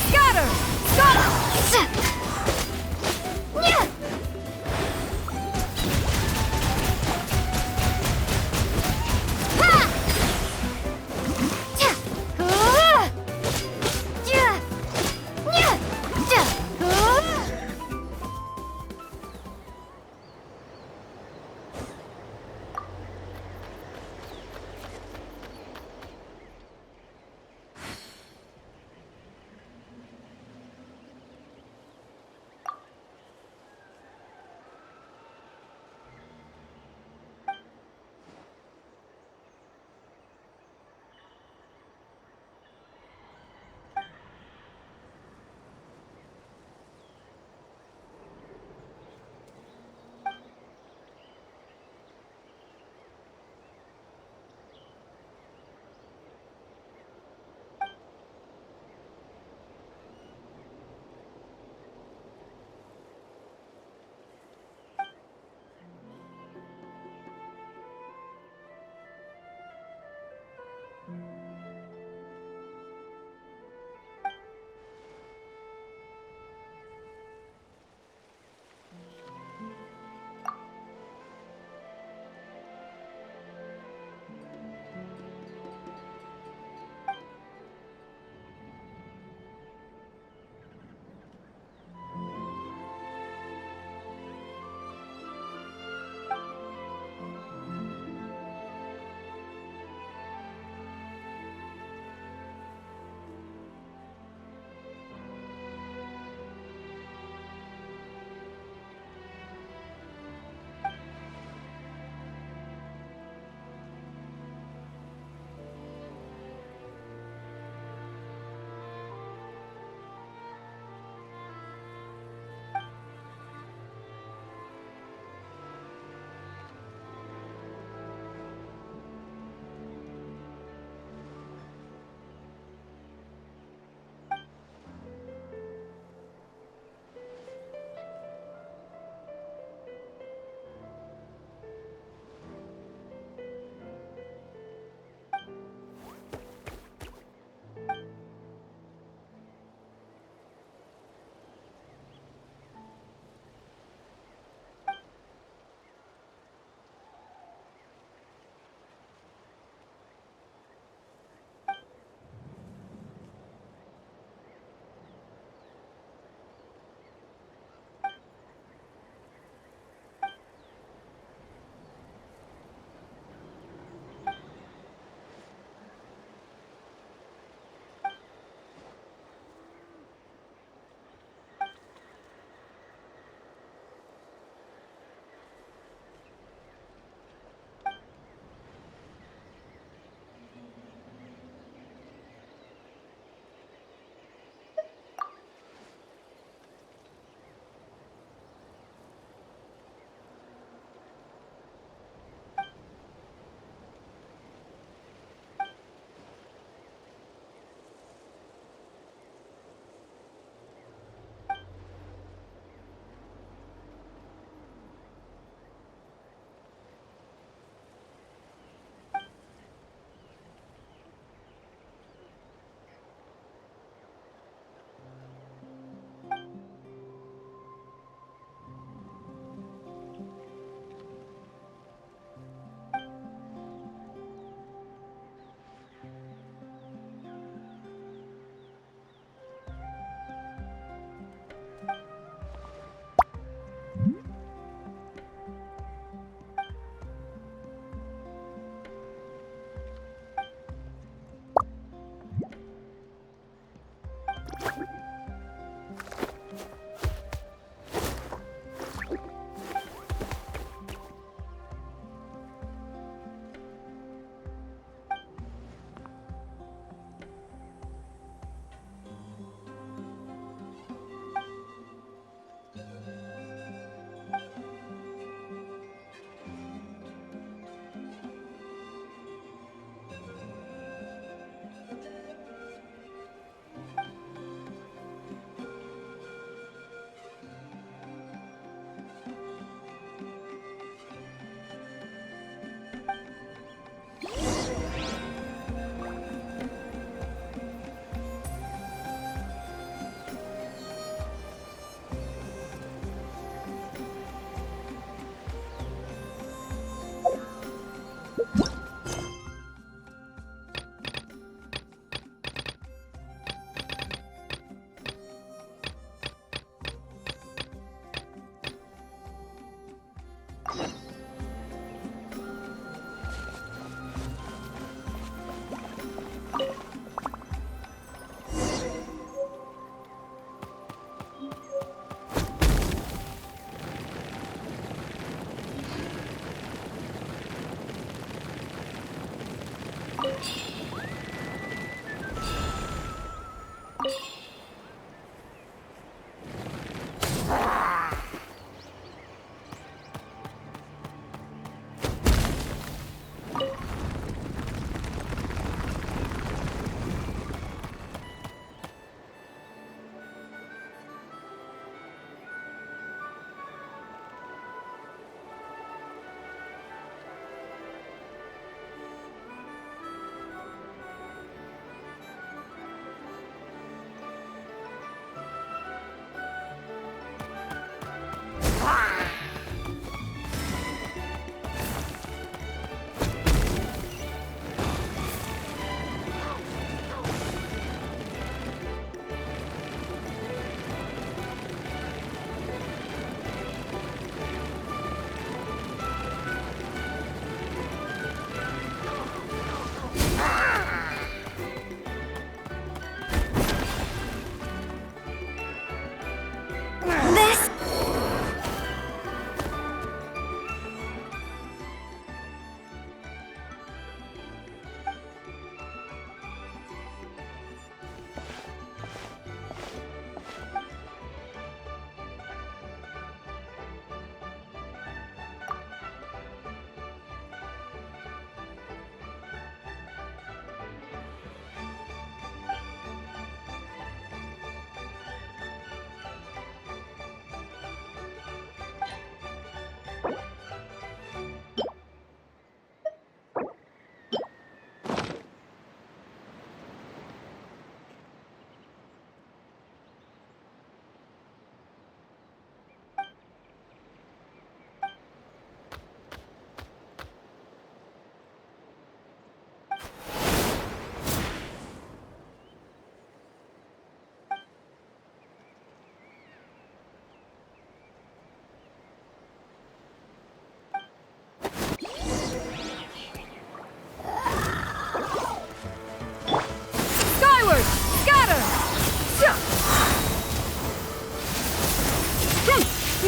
Scatter! Stop!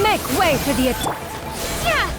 Make way for the attack! Yeah!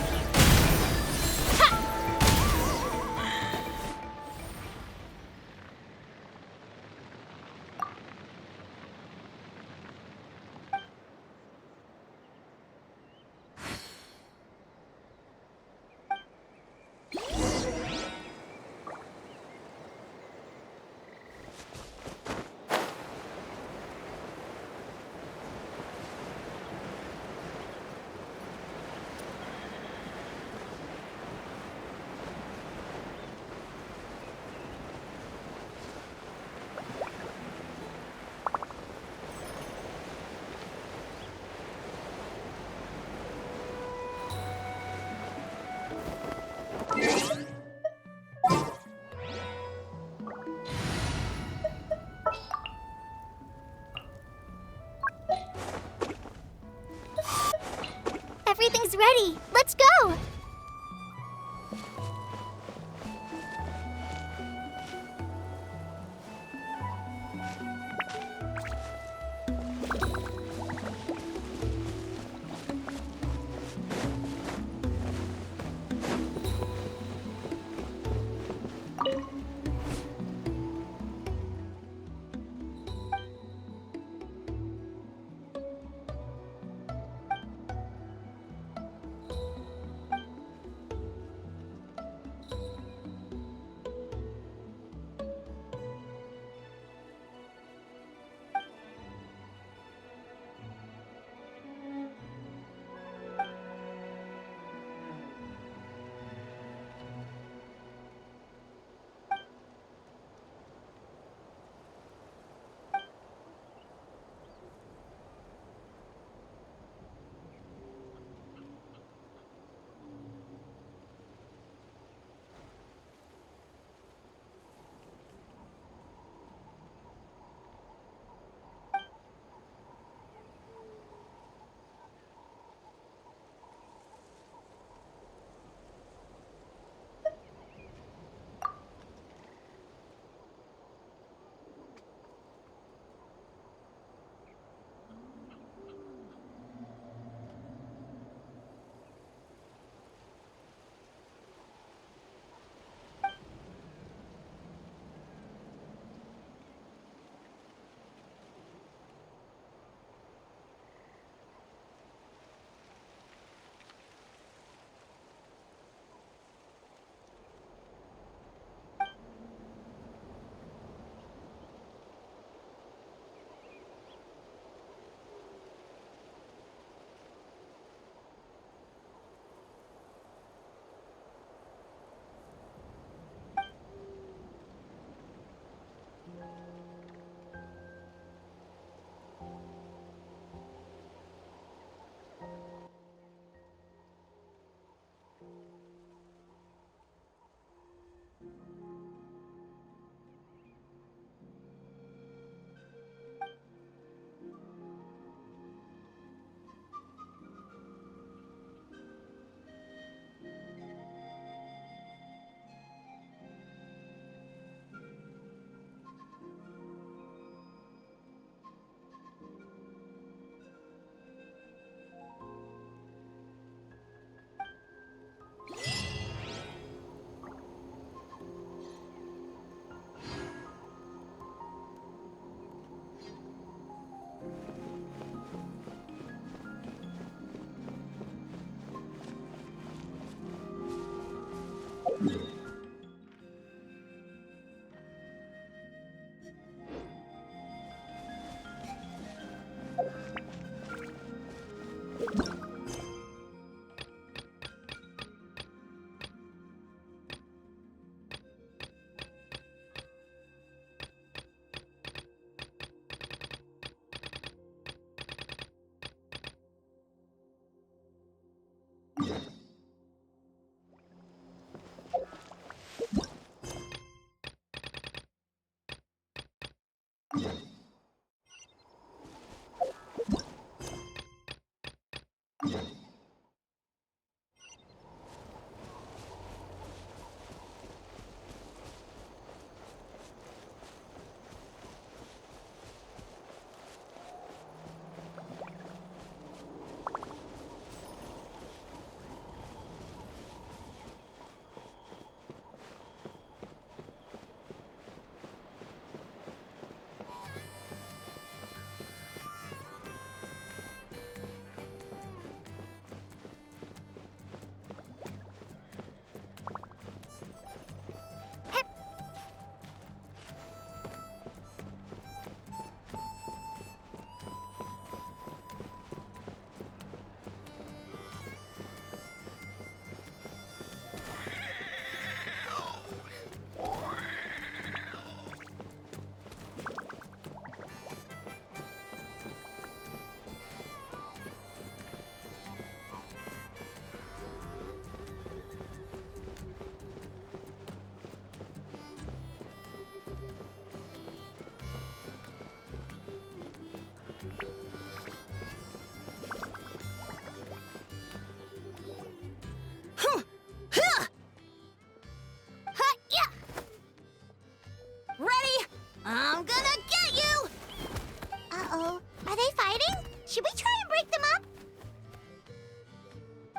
Everything's ready. Let's go!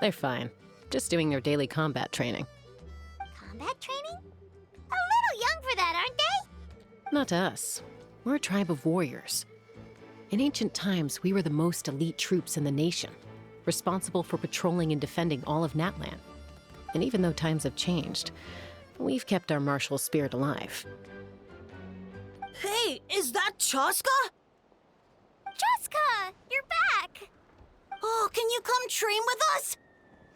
They're fine. Just doing their daily combat training. Combat training? A little young for that, aren't they? Not to us. We're a tribe of warriors. In ancient times, we were the most elite troops in the nation, responsible for patrolling and defending all of Natlan. And even though times have changed, we've kept our martial spirit alive. Hey, is that Chaska? Jessica, you're back! Oh, can you come train with us?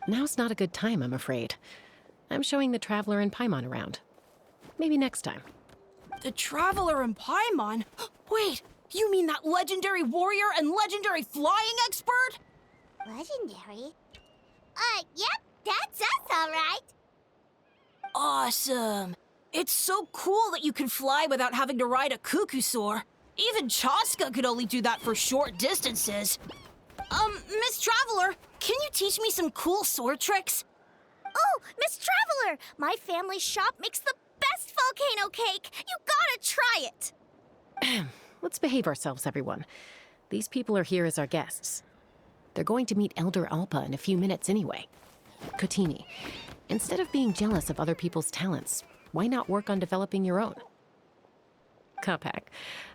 Now's not a good time, I'm afraid. I'm showing the Traveler and Paimon around. Maybe next time. The Traveler and Paimon? Wait, you mean that legendary warrior and legendary flying expert? Legendary? Yep, that's us, all right. Awesome. It's so cool that you can fly without having to ride a cuckoosaur. Even Chaska could only do that for short distances. Miss Traveler, can you teach me some cool sword tricks? Oh, Miss Traveler, my family's shop makes the best volcano cake. You gotta try it. Let's behave ourselves, everyone. These people are here as our guests. They're going to meet Elder Alpa in a few minutes anyway. Kotini, instead of being jealous of other people's talents, why not work on developing your own? Kapak,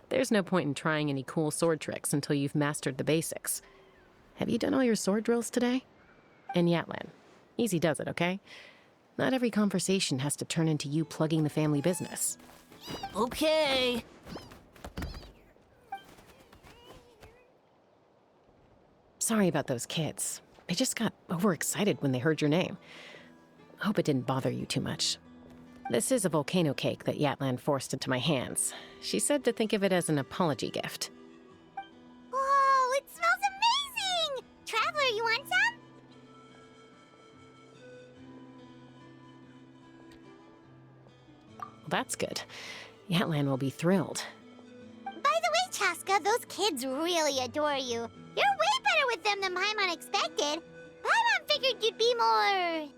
there's no point in trying any cool sword tricks until you've mastered the basics. Have you done all your sword drills today? And Yatlan, easy does it, okay? Not every conversation has to turn into you plugging the family business. Okay. Sorry about those kids. They just got overexcited when they heard your name. Hope it didn't bother you too much. This is a volcano cake that Yatlan forced into my hands. She said to think of it as an apology gift. Whoa, it smells amazing! Traveler, you want some? Well, that's good. Yatlan will be thrilled. By the way, Chaska, those kids really adore you. You're way better with them than Paimon expected. Paimon figured you'd be more...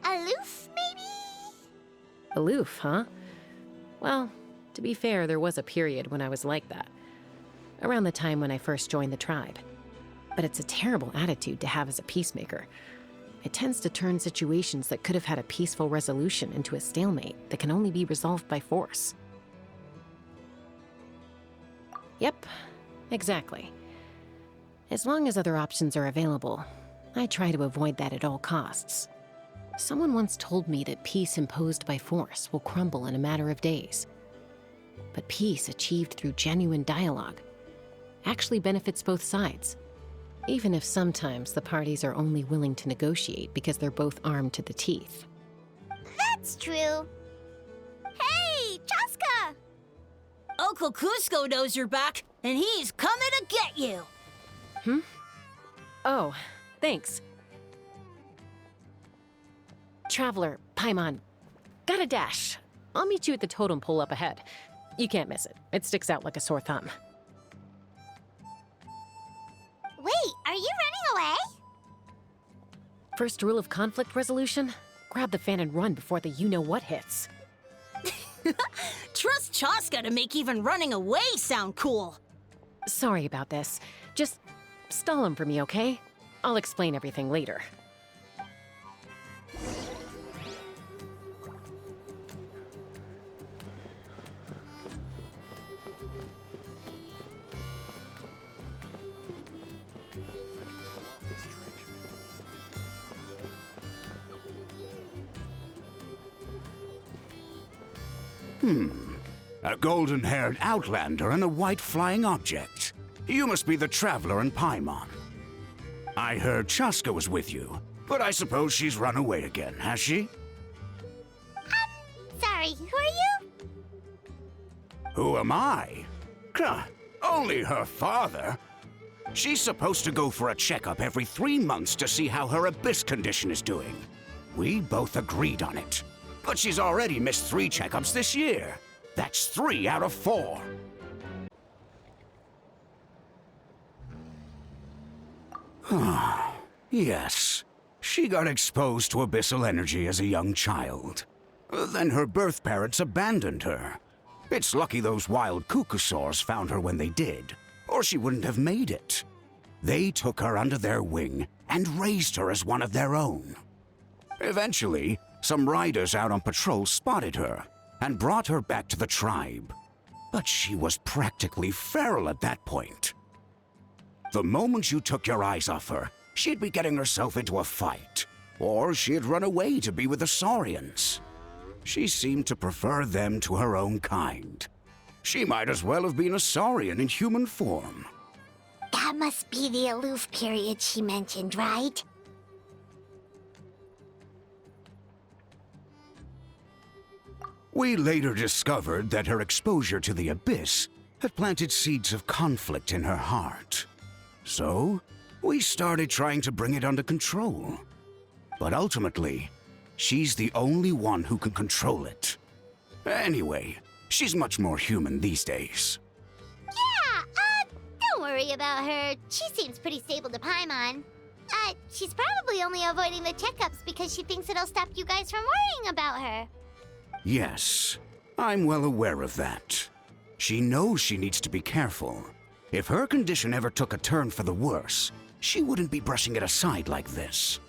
aloof, maybe? Aloof, huh? Well, to be fair, there was a period when I was like that. Around the time when I first joined the tribe. But it's a terrible attitude to have as a peacemaker. It tends to turn situations that could have had a peaceful resolution into a stalemate that can only be resolved by force. Yep, exactly. As long as other options are available, I try to avoid that at all costs. Someone once told me that peace imposed by force will crumble in a matter of days. But peace achieved through genuine dialogue actually benefits both sides, even if sometimes the parties are only willing to negotiate because they're both armed to the teeth. That's true. Hey, Chaska! Uncle Cusco knows you're back, and he's coming to get you. Oh, thanks. Traveler, Paimon, gotta dash. I'll meet you at the totem pole up ahead. You can't miss it. It sticks out like a sore thumb. Wait, are you running away? First rule of conflict resolution? Grab the fan and run before the you-know-what hits. Trust Chaska to make even running away sound cool. Sorry about this. Just stall him for me, okay? I'll explain everything later. A golden-haired outlander and a white flying object. You must be the Traveler and Paimon. I heard Chaska was with you, but I suppose she's run away again, has she? Sorry, who are you? Who am I? Only her father. She's supposed to go for a checkup every 3 months to see how her abyss condition is doing. We both agreed on it. But she's already missed 3 checkups this year. That's 3 out of 4. Yes, she got exposed to abyssal energy as a young child. Then her birth parents abandoned her. It's lucky those wild cuckoosaurs found her when they did, or she wouldn't have made it. They took her under their wing and raised her as one of their own. Eventually, some riders out on patrol spotted her and brought her back to the tribe. But she was practically feral at that point. The moment you took your eyes off her, she'd be getting herself into a fight, or she'd run away to be with the Saurians. She seemed to prefer them to her own kind. She might as well have been a Saurian in human form. That must be the aloof period she mentioned, right? We later discovered that her exposure to the Abyss had planted seeds of conflict in her heart. So, we started trying to bring it under control. But ultimately, she's the only one who can control it. Anyway, she's much more human these days. Yeah, don't worry about her. She seems pretty stable to Paimon. She's probably only avoiding the checkups because she thinks it'll stop you guys from worrying about her. Yes, I'm well aware of that. She knows she needs to be careful. If her condition ever took a turn for the worse, she wouldn't be brushing it aside like this.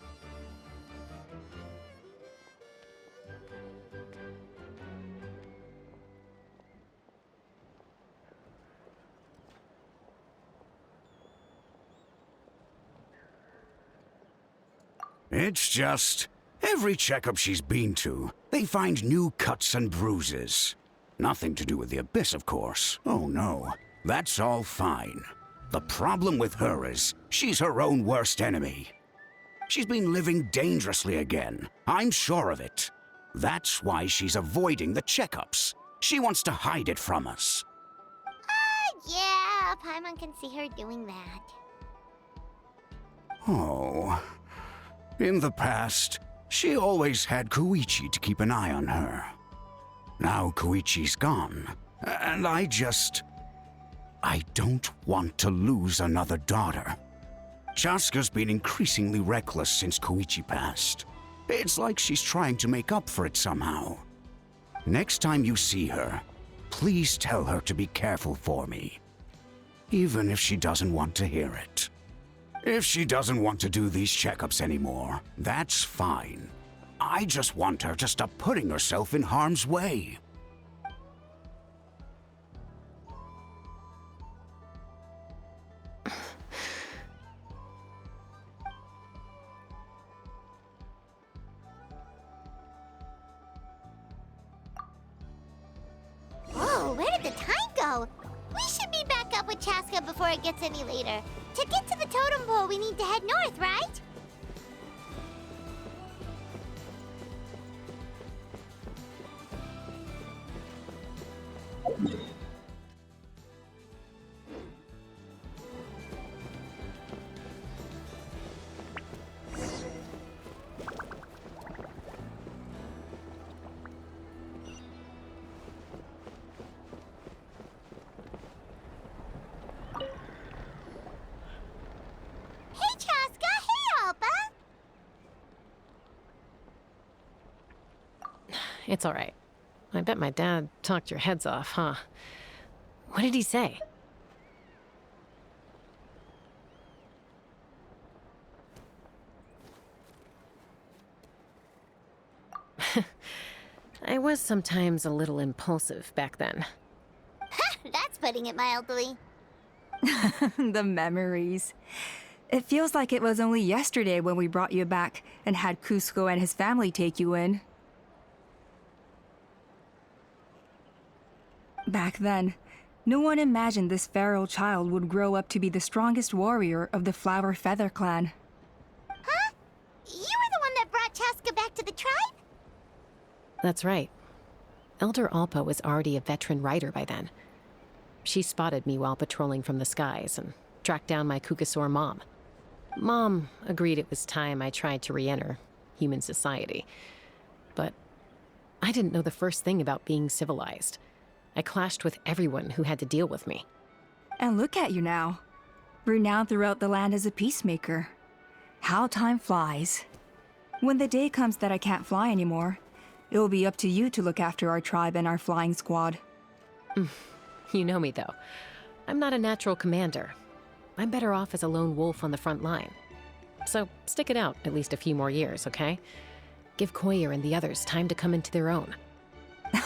It's just, every checkup she's been to, they find new cuts and bruises. Nothing to do with the Abyss, of course. Oh no, that's all fine. The problem with her is, she's her own worst enemy. She's been living dangerously again. I'm sure of it. That's why she's avoiding the checkups. She wants to hide it from us. Yeah, Paimon can see her doing that. Oh. In the past, she always had Koichi to keep an eye on her. Now Koichi's gone, and I don't want to lose another daughter. Chaska's been increasingly reckless since Koichi passed. It's like she's trying to make up for it somehow. Next time you see her, please tell her to be careful for me. Even if she doesn't want to hear it. If she doesn't want to do these checkups anymore, that's fine. I just want her to stop putting herself in harm's way. Whoa, where did the time go? We should be back up with Chaska before it gets any later. To get to the totem pole, we need to head north, right? Hey, Chaska! Hey, Alpa! It's all right. I bet my dad talked your heads off, huh? What did he say? I was sometimes a little impulsive back then. That's putting it mildly. The memories. It feels like it was only yesterday when we brought you back and had Cusco and his family take you in. Back then, no one imagined this feral child would grow up to be the strongest warrior of the Flower Feather clan. Huh? You were the one that brought Chaska back to the tribe? That's right. Elder Alpa was already a veteran rider by then. She spotted me while patrolling from the skies and tracked down my Kukasaur mom. Mom agreed it was time I tried to re-enter human society. But I didn't know the first thing about being civilized. I clashed with everyone who had to deal with me. And look at you now. Renowned throughout the land as a peacemaker. How time flies. When the day comes that I can't fly anymore, it will be up to you to look after our tribe and our flying squad. You know me, though. I'm not a natural commander. I'm better off as a lone wolf on the front line. So stick it out at least a few more years, okay? Give Koyer and the others time to come into their own.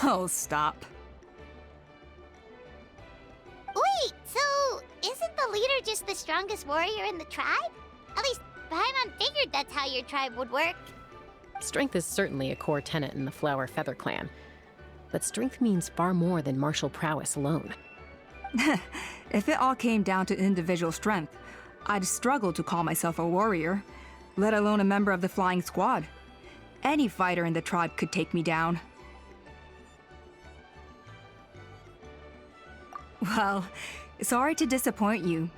Oh, stop. Wait, so isn't the leader just the strongest warrior in the tribe? At least Paimon figured that's how your tribe would work. Strength is certainly a core tenet in the Flower Feather clan. But strength means far more than martial prowess alone. If it all came down to individual strength, I'd struggle to call myself a warrior, let alone a member of the flying squad. Any fighter in the tribe could take me down. Well, sorry to disappoint you.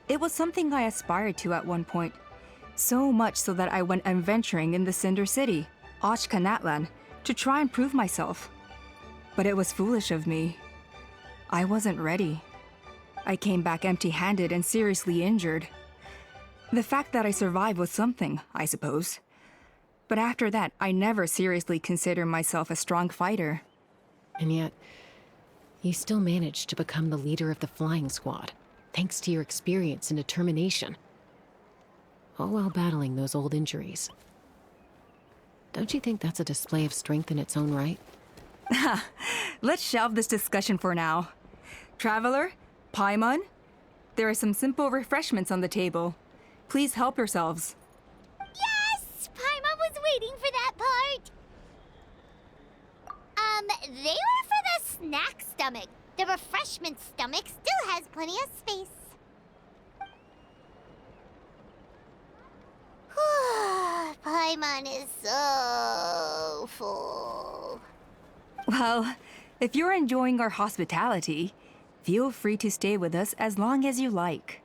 It was something I aspired to at one point. So much so that I went adventuring in the Cinder City, Ashkanatlan, to try and prove myself. But it was foolish of me. I wasn't ready. I came back empty-handed and seriously injured. The fact that I survived was something, I suppose. But after that, I never seriously considered myself a strong fighter. And yet, you still managed to become the leader of the flying squad, thanks to your experience and determination. All while battling those old injuries. Don't you think that's a display of strength in its own right? Let's shelve this discussion for now. Traveler, Paimon, there are some simple refreshments on the table. Please help yourselves. Yes! Paimon was waiting for that part! They were for the snack stomach. The refreshment stomach still has plenty of space. Paimon is so full. Well, if you're enjoying our hospitality, feel free to stay with us as long as you like.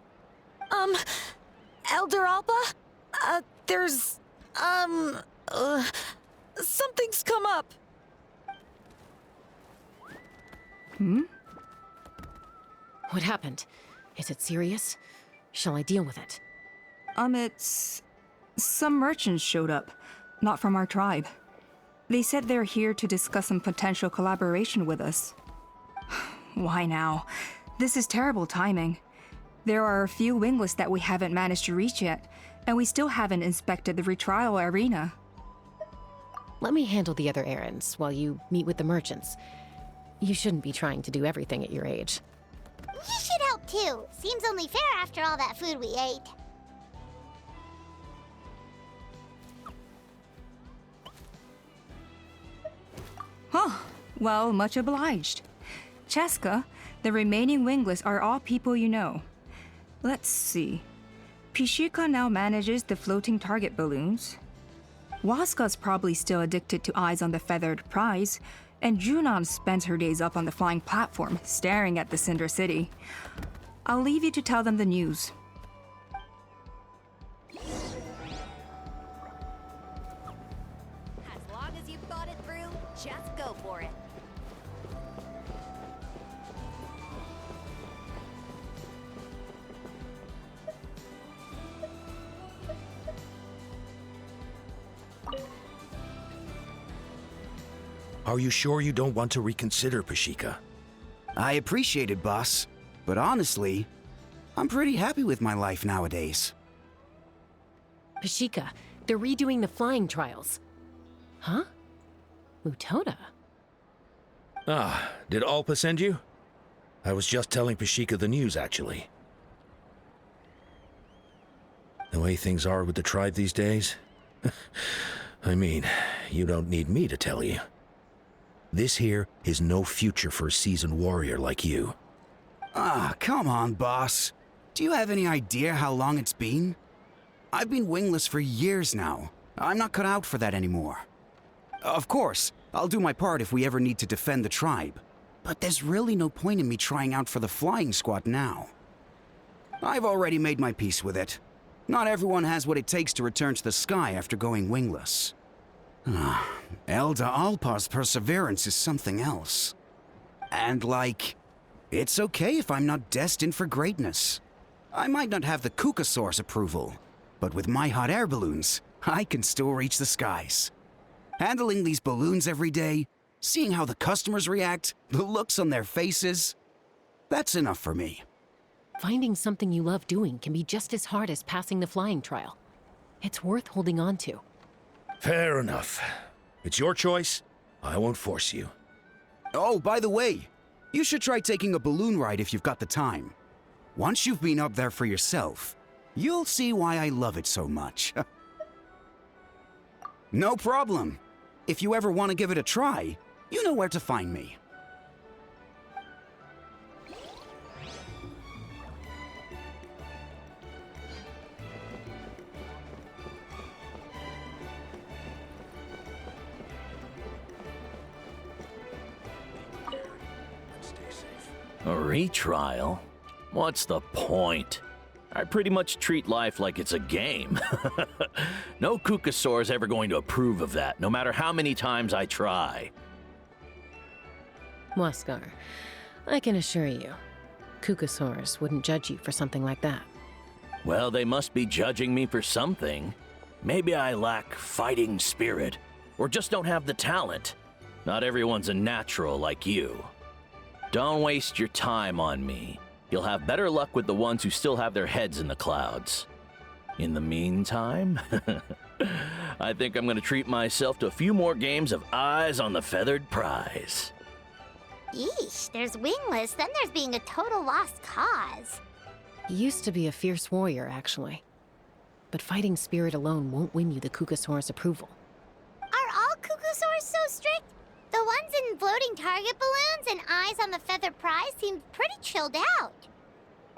Elder Alpa? Something's come up. What happened? Is it serious? Shall I deal with it? It's... Some merchants showed up, not from our tribe. They said they're here to discuss some potential collaboration with us. Why now? This is terrible timing. There are a few wingless that we haven't managed to reach yet, and we still haven't inspected the retrial arena. Let me handle the other errands while you meet with the merchants. You shouldn't be trying to do everything at your age. You should help too. Seems only fair after all that food we ate. Oh, well, much obliged. Cheska, the remaining wingless are all people you know. Let's see. Pishika now manages the floating target balloons. Waska's probably still addicted to eyes on the feathered prize, and Junon spends her days up on the flying platform, staring at the Cinder City. I'll leave you to tell them the news. As long as you've thought it through, just go for it. Are you sure you don't want to reconsider, Pashika? I appreciate it, boss. But honestly, I'm pretty happy with my life nowadays. Pashika, they're redoing the flying trials. Huh? Mutona? Ah, did Alpa send you? I was just telling Pashika the news, actually. The way things are with the tribe these days? I mean, you don't need me to tell you. This here is no future for a seasoned warrior like you. Ah, come on, boss. Do you have any idea how long it's been? I've been wingless for years now. I'm not cut out for that anymore. Of course, I'll do my part if we ever need to defend the tribe. But there's really no point in me trying out for the flying squad now. I've already made my peace with it. Not everyone has what it takes to return to the sky after going wingless. Elder Alpa's perseverance is something else. And it's okay if I'm not destined for greatness. I might not have the Kukasaur's approval, but with my hot air balloons, I can still reach the skies. Handling these balloons every day, seeing how the customers react, the looks on their faces, that's enough for me. Finding something you love doing can be just as hard as passing the flying trial. It's worth holding on to. Fair enough. It's your choice. I won't force you. Oh, by the way, you should try taking a balloon ride if you've got the time. Once you've been up there for yourself, you'll see why I love it so much. No problem. If you ever want to give it a try, you know where to find me. A retrial? What's the point? I pretty much treat life like it's a game. No Kukasaur is ever going to approve of that, no matter how many times I try. Huascar, I can assure you, Kukasaurs wouldn't judge you for something like that. Well, they must be judging me for something. Maybe I lack fighting spirit, or just don't have the talent. Not everyone's a natural like you. Don't waste your time on me. You'll have better luck with the ones who still have their heads in the clouds. In the meantime, I think I'm gonna treat myself to a few more games of Eyes on the Feathered Prize. Yeesh, there's Wingless, then there's being a total lost cause. He used to be a fierce warrior, actually. But fighting spirit alone won't win you the Kukasaur's approval. Are all Kukusaurs so strict? The ones in floating target balloons and Eyes on the Feathered Prize seem pretty chilled out.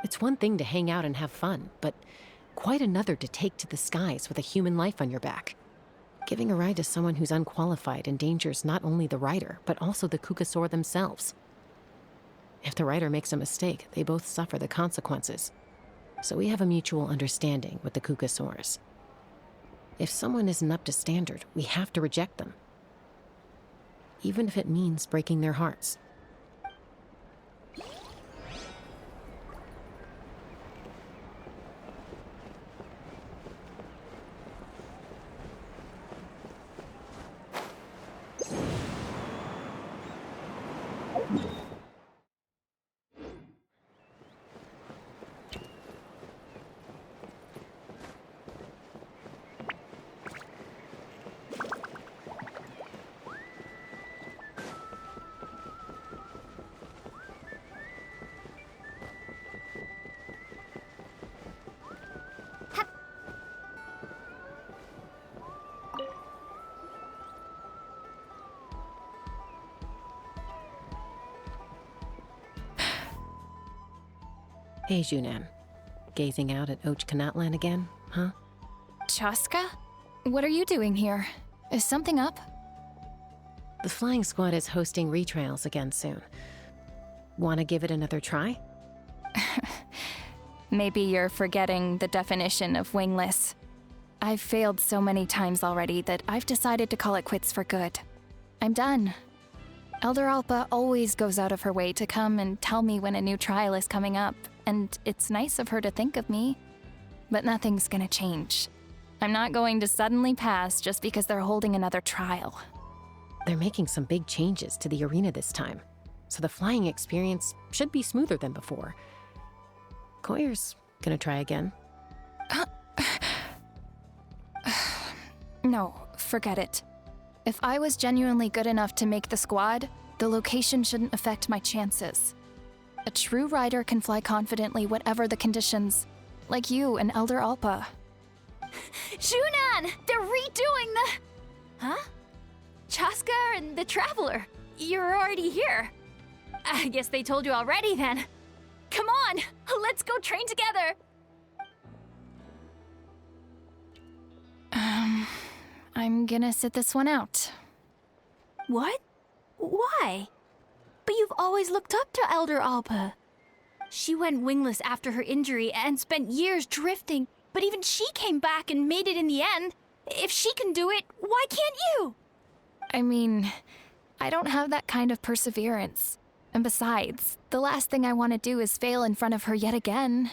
It's one thing to hang out and have fun, but quite another to take to the skies with a human life on your back. Giving a ride to someone who's unqualified endangers not only the rider, but also the Kukasaur themselves. If the rider makes a mistake, they both suffer the consequences. So we have a mutual understanding with the Kukasaurs. If someone isn't up to standard, we have to reject them. Even if it means breaking their hearts. Hey, Junan. Gazing out at Ochkanatlan again, huh? Chaska? What are you doing here? Is something up? The flying squad is hosting retrials again soon. Wanna give it another try? Maybe you're forgetting the definition of wingless. I've failed so many times already that I've decided to call it quits for good. I'm done. Elder Alpa always goes out of her way to come and tell me when a new trial is coming up, and it's nice of her to think of me. But nothing's gonna change. I'm not going to suddenly pass just because they're holding another trial. They're making some big changes to the arena this time, so the flying experience should be smoother than before. Koyer's gonna try again. No, forget it. If I was genuinely good enough to make the squad, the location shouldn't affect my chances. A true rider can fly confidently whatever the conditions, like you and Elder Alpa. Junan! They're redoing the... Huh? Chaska and the Traveler. You're already here. I guess they told you already then. Come on, let's go train together. I'm gonna sit this one out. What? Why? But you've always looked up to Elder Alpa. She went wingless after her injury and spent years drifting, but even she came back and made it in the end. If she can do it, why can't you? I mean, I don't have that kind of perseverance. And besides, the last thing I want to do is fail in front of her yet again.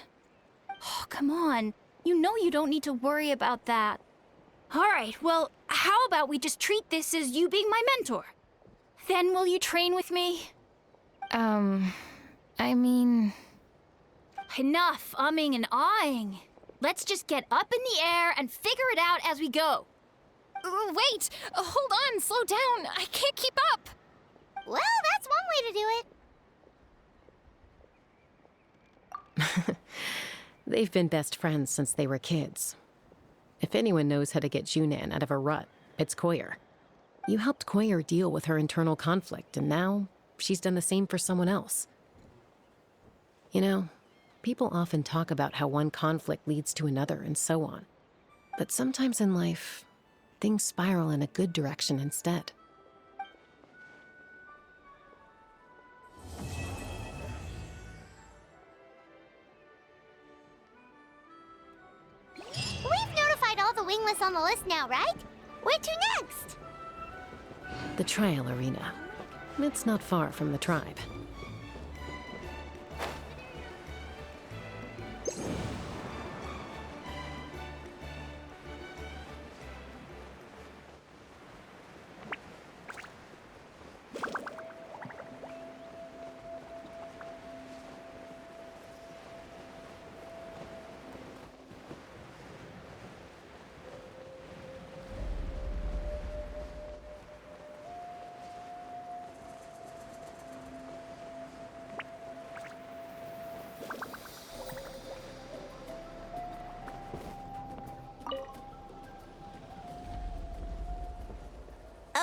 Oh, come on. You know you don't need to worry about that. All right, well, how about we just treat this as you being my mentor? Then will you train with me? I mean... Enough umming and ahhing. Let's just get up in the air and figure it out as we go. Wait! Hold on, slow down. I can't keep up. Well, that's one way to do it. They've been best friends since they were kids. If anyone knows how to get Junan out of a rut, it's Koyer. You helped Koyer deal with her internal conflict, and now she's done the same for someone else. You know, people often talk about how one conflict leads to another and so on. But sometimes in life, things spiral in a good direction instead. We've notified all the wingless on the list now, right? Where to next? The trial arena. It's not far from the tribe.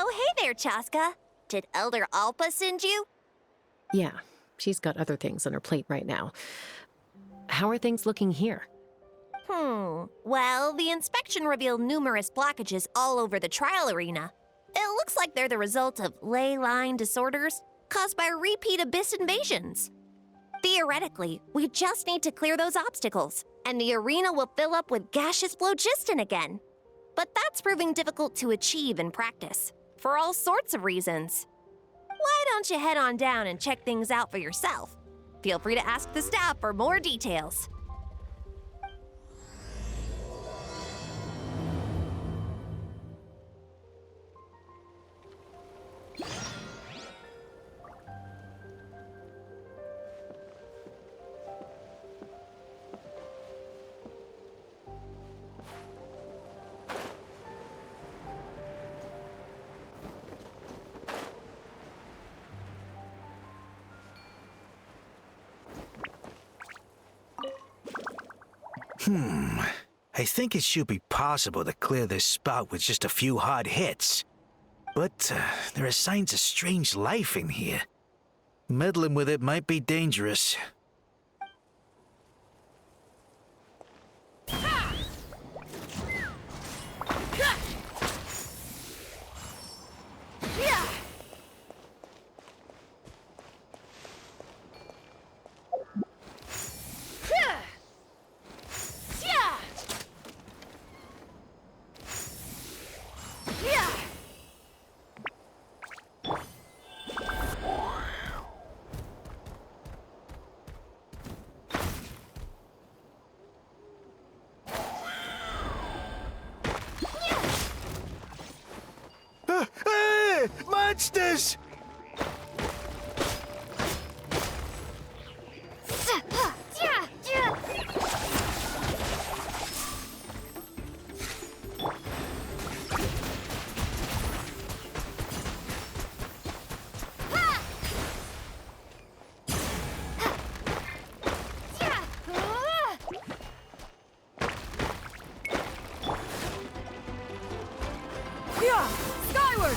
Oh, hey there, Chaska. Did Elder Alpa send you? Yeah, she's got other things on her plate right now. How are things looking here? Well, the inspection revealed numerous blockages all over the trial arena. It looks like they're the result of ley line disorders caused by repeat abyss invasions. Theoretically, we just need to clear those obstacles, and the arena will fill up with gaseous phlogiston again. But that's proving difficult to achieve in practice, for all sorts of reasons. Why don't you head on down and check things out for yourself? Feel free to ask the staff for more details. I think it should be possible to clear this spout with just a few hard hits. But there are signs of strange life in here. Meddling with it might be dangerous. Monsters! Skyward!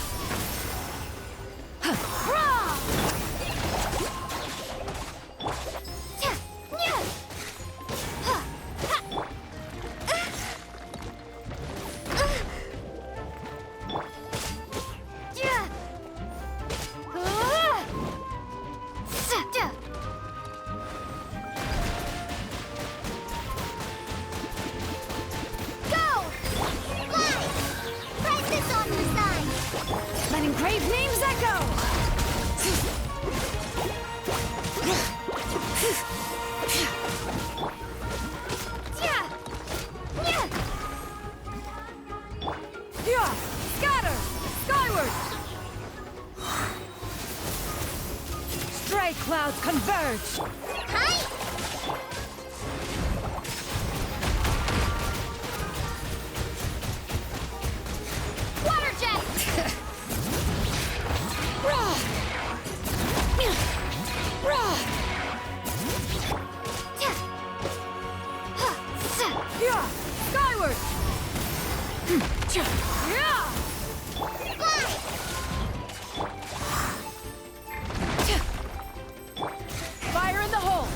Letting brave names echo! Yeah! Scatter! Skyward! Stray clouds converge! Hi! Yeah! Skyward! Yeah! Fire in the hole!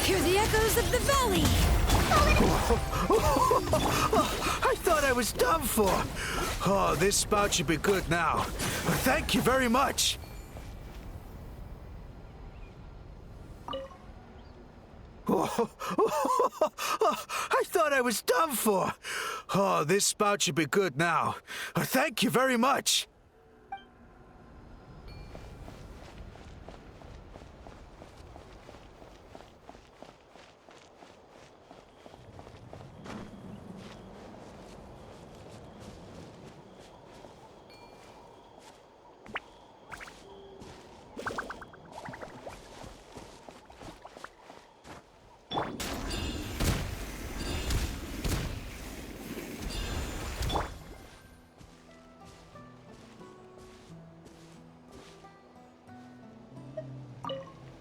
Hear the echoes of the valley! I thought I was done for. Oh, this spout should be good now. Thank you very much. I thought I was done for. Oh, this spout should be good now. Thank you very much.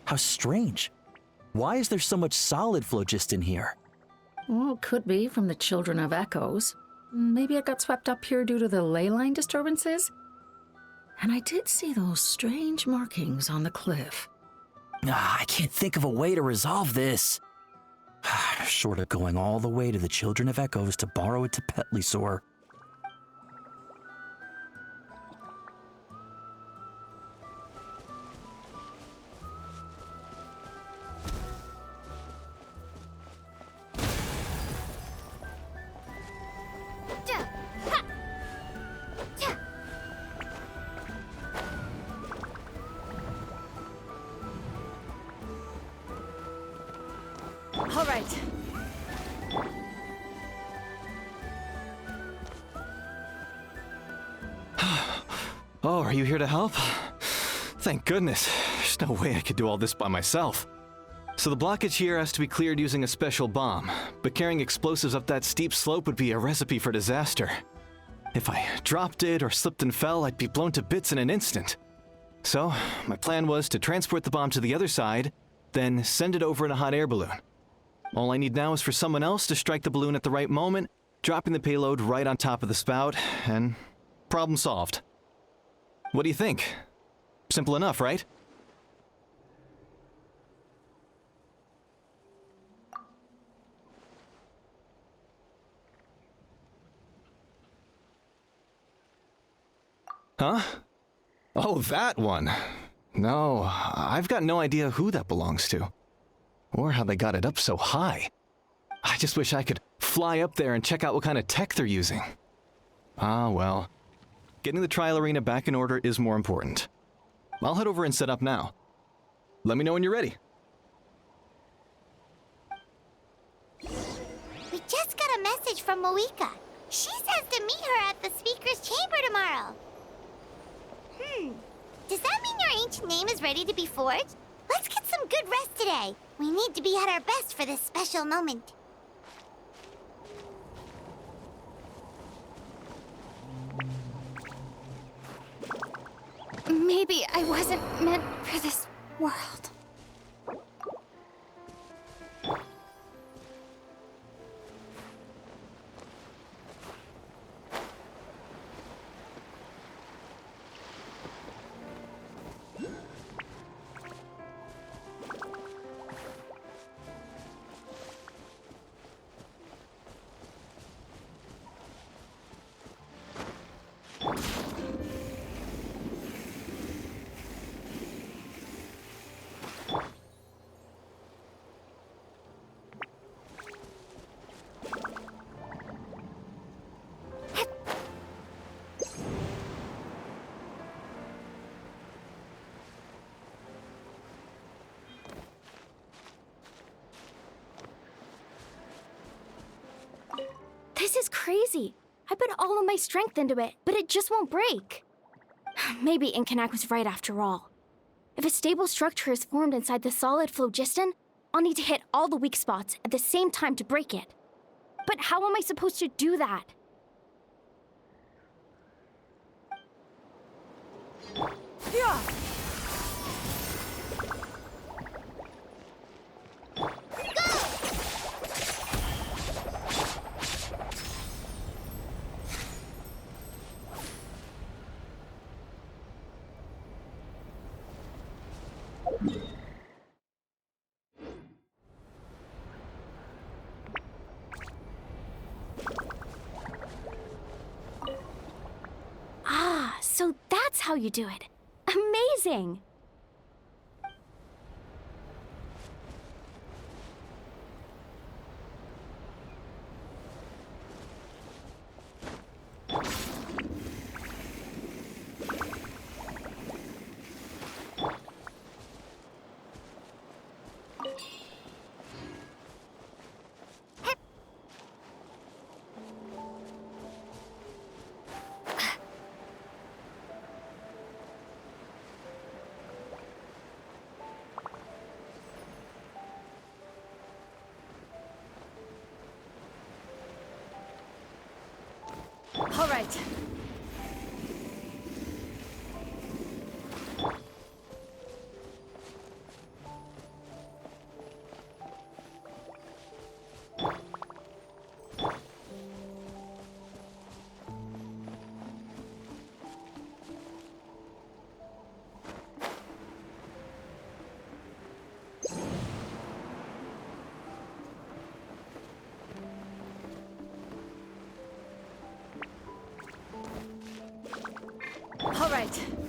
How strange. Why is there so much solid phlogiston here? Well, could be from the Children of Echoes. Maybe it got swept up here due to the ley line disturbances? And I did see those strange markings on the cliff. I can't think of a way to resolve this. Short of going all the way to the Children of Echoes to borrow it to Petlisaur. All right. Oh, are you here to help? Thank goodness. There's no way I could do all this by myself. So the blockage here has to be cleared using a special bomb, but carrying explosives up that steep slope would be a recipe for disaster. If I dropped it or slipped and fell, I'd be blown to bits in an instant. So, my plan was to transport the bomb to the other side, then send it over in a hot air balloon. All I need now is for someone else to strike the balloon at the right moment, dropping the payload right on top of the spout, and problem solved. What do you think? Simple enough, right? Huh? Oh, that one. No, I've got no idea who that belongs to. Or how they got it up so high. I just wish I could fly up there and check out what kind of tech they're using. Ah, well. Getting the trial arena back in order is more important. I'll head over and set up now. Let me know when you're ready. We just got a message from Moika. She says to meet her at the speaker's chamber tomorrow. Does that mean your ancient name is ready to be forged? Let's get some good rest today. We need to be at our best for this special moment. Maybe I wasn't meant for this world. This is crazy. I put all of my strength into it, but it just won't break. Maybe Inkanak was right after all. If a stable structure is formed inside the solid phlogiston, I'll need to hit all the weak spots at the same time to break it. But how am I supposed to do that? Yeah. Ah, so that's how you do it. Amazing! All right. All right.